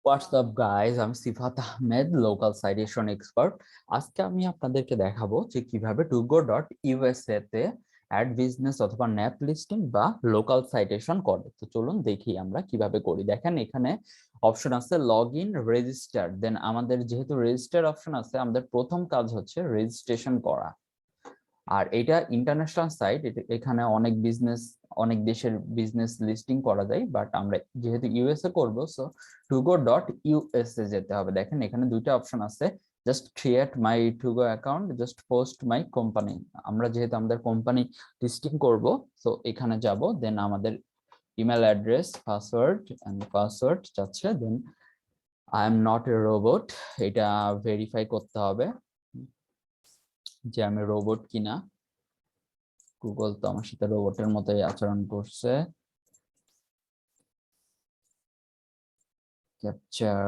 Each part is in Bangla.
হোয়াটসঅ্যাপ গাইজ, আমি সিফাত আহমেদ, লোকাল সাইটেশন এক্সপার্ট। আজকে আমি আপনাদেরকে দেখাবো যে কিভাবে togo.usa তে অ্যাড বিজনেস অথবা ন্যাপ লিস্টিং বা লোকাল সাইটেশন করে। তো চলুন দেখি আমরা কিভাবে করি। দেখেন এখানে অপশন আছে লগ ইন, রেজিস্টার। দেন আমাদের যেহেতু রেজিস্টার অপশন আছে, আমাদের প্রথম কাজ হচ্ছে রেজিস্ট্রেশন করা। আর এটা ইন্টারন্যাশনাল সাইট, এখানে অনেক দেশের বিজনেস লিস্টিং করা যায়, বাট আমরা যেহেতু ইউএসএ করব, সো togo.usa যেতে হবে। দেখেন এখানে দুইটা অপশন আছে, just create my to go account, just post my company. আমরা যেহেতু আমাদের কোম্পানি লিস্টিং করব, সো এখানে যাব। দেন আমাদের ইমেল অ্যাড্রেস, পাসওয়ার্ড চাচ্ছে। Then I am not a robot, এটা ভেরিফাই করতে হবে যে আমি রোবট কিনা। গুগল তো আমার সাথে রোবটের মতোই আচরণ করছে। ক্যাপচার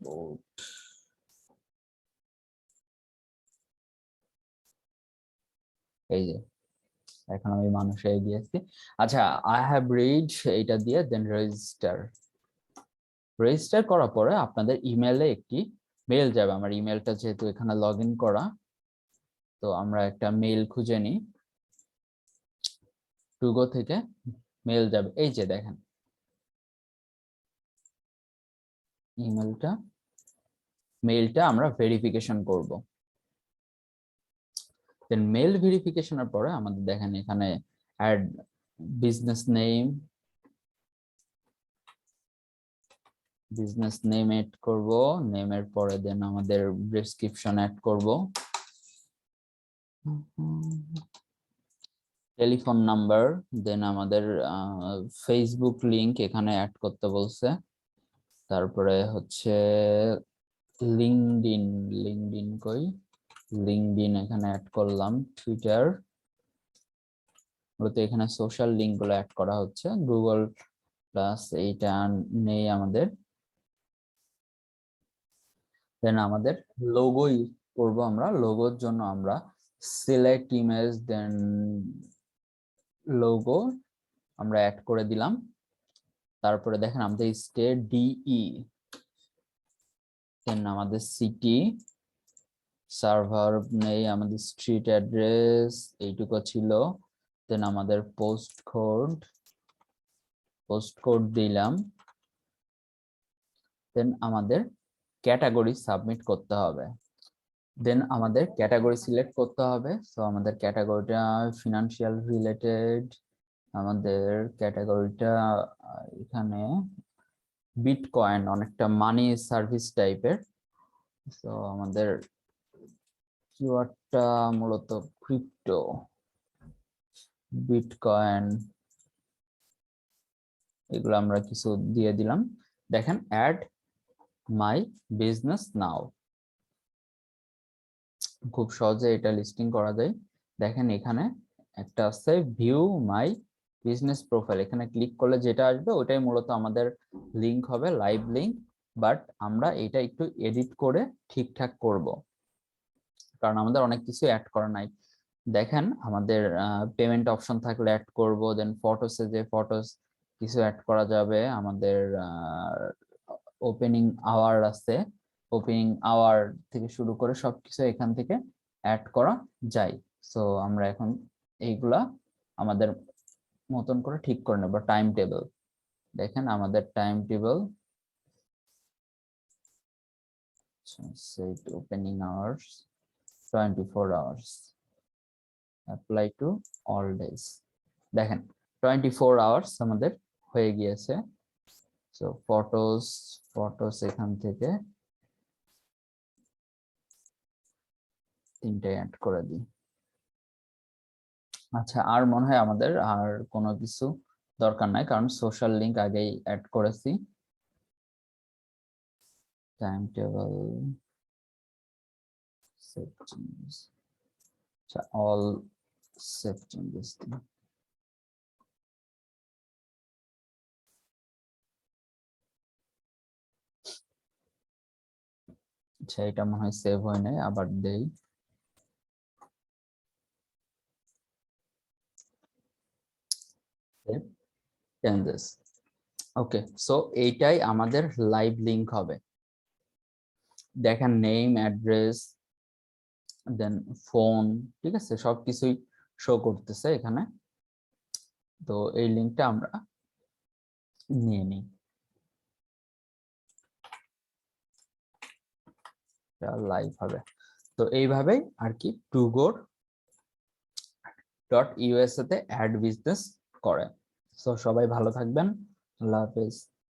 বোর্ড, এই যে এখন আমি মানুষ হয়ে গিয়েছি। আচ্ছা, আই হ্যাভ রিড, এইটা দিয়ে দেন রেজিস্টার করার পরে আপনাদের ইমেলে একটি মেল যাবে। আমার ইমেলটা যেহেতু এখানে লগ ইন করা, তো আমরা একটা মেল খুঁজে নিই। টুগো থেকে মেল যাবে, এই যে দেখেন মেলটা আমরা ভেরিফিকেশন করব। দেন মেল ভেরিফিকেশনের পরে আমাদের দেখেন এখানে অ্যাড বিজনেস নেম এড করব। নেমের পরে দেন আমাদের ডেসক্রিপশন অ্যাড করব, টেলিফোন নাম্বার, দেন আমাদের ফেসবুক লিংক এখানে অ্যাড করতে বলছে। তারপরে হচ্ছে লিঙ্কডইন, লিঙ্কডইন এখানে অ্যাড করলাম। টুইটার, মূলত এখানে সোশ্যাল লিঙ্ক গুলো অ্যাড করা হচ্ছে। গুগল প্লাস এইটা নেই আমাদের। দেন আমাদের লোগো ইউজ করবো আমরা। লোগোর জন্য আমরা সিলেক্ট ইমেজ, দেন লোগো আমরা অ্যাড করে দিলাম। তারপরে দেখেন আমাদের স্টেট ডিই, দেন আমাদের সিটি, সার্ভার নেই, আমাদের স্ট্রিট অ্যাড্রেস এইটুকু ছিল। দেন আমাদের পোস্ট কোড দিলাম। দেন আমাদের ক্যাটাগরি সাবমিট করতে হবে। দেন আমাদের ক্যাটাগরি সিলেক্ট করতে হবে। সো আমাদের ক্যাটাগরিটা ফিনান্সিয়াল রিলেটেড, আমাদের ক্যাটাগরিটা এখানে বিটকয়েন, অনেকটা মানি সার্ভিস টাইপের। সো আমাদের কিওয়ার্ডটা মূলত ক্রিপ্টো, বিটকয়েন, এগুলো আমরা কিছু দিয়ে দিলাম। দেখেন অ্যাড মাই বিজনেস নাও, খুব সহজে এটা লিস্টিং করা যায়। দেখেন এখানে একটা আছে ভিউ মাই বিজনেস প্রোফাইল, এখানে ক্লিক করলে যেটা আসবে ওটাই মূলত আমাদের লিংক হবে, লাইভ লিংক। বাট আমরা এটা একটু এডিট করে ঠিকঠাক করব, কারণ আমাদের অনেক কিছু অ্যাড করা নাই। দেখেন আমাদের পেমেন্ট অপশন থাকলে অ্যাড করব। দেন ফটোসে যে ফটোস কিছু অ্যাড করা যাবে। আমাদের ওপেনিং আওয়ার আছে, ওপেনিং আওয়ার থেকে শুরু করে সবকিছু এখান থেকে অ্যাড করা যায়। সো আমরা এখন এইগুলা আমাদের মতন করে ঠিক করে নেব। টাইম টেবিল, দেখেন আমাদের time table set opening hours 24 hours, apply to all days. দেখেন 24 আওয়ার্স আমাদের হয়ে গিয়েছে। সো ফটোস এখান থেকে তিনটে অ্যাড করে দিই। আচ্ছা, আর মনে হয় আমাদের আর কোনো কিছু দরকার নাই, কারণ সোশ্যাল লিংক আগেই অ্যাড করেছি। টাইম টেবিল, সেভ চেঞ্জেস, আচ্ছা অল সেভ চেঞ্জেস দিই। আচ্ছা, এটা মনে হয় সেভ হয় নাই, আবার দেই। চেঞ্জেস, ওকে, সো এইটাই আমাদের লাইভ লিংক হবে। দেখেন নেম, অ্যাড্রেস, দেন ফোন, ঠিক আছে, সবকিছুই শো করতেছে এখানে। তো এই লিংকটা আমরা নিয়ে নিই, লাইভ হবে। তো এইভাবেই আর কি টুগো.ইউএসএ তে অ্যাড বিজনেস করে। তো সবাই ভালো থাকবেন, আল্লাহ হাফেজ।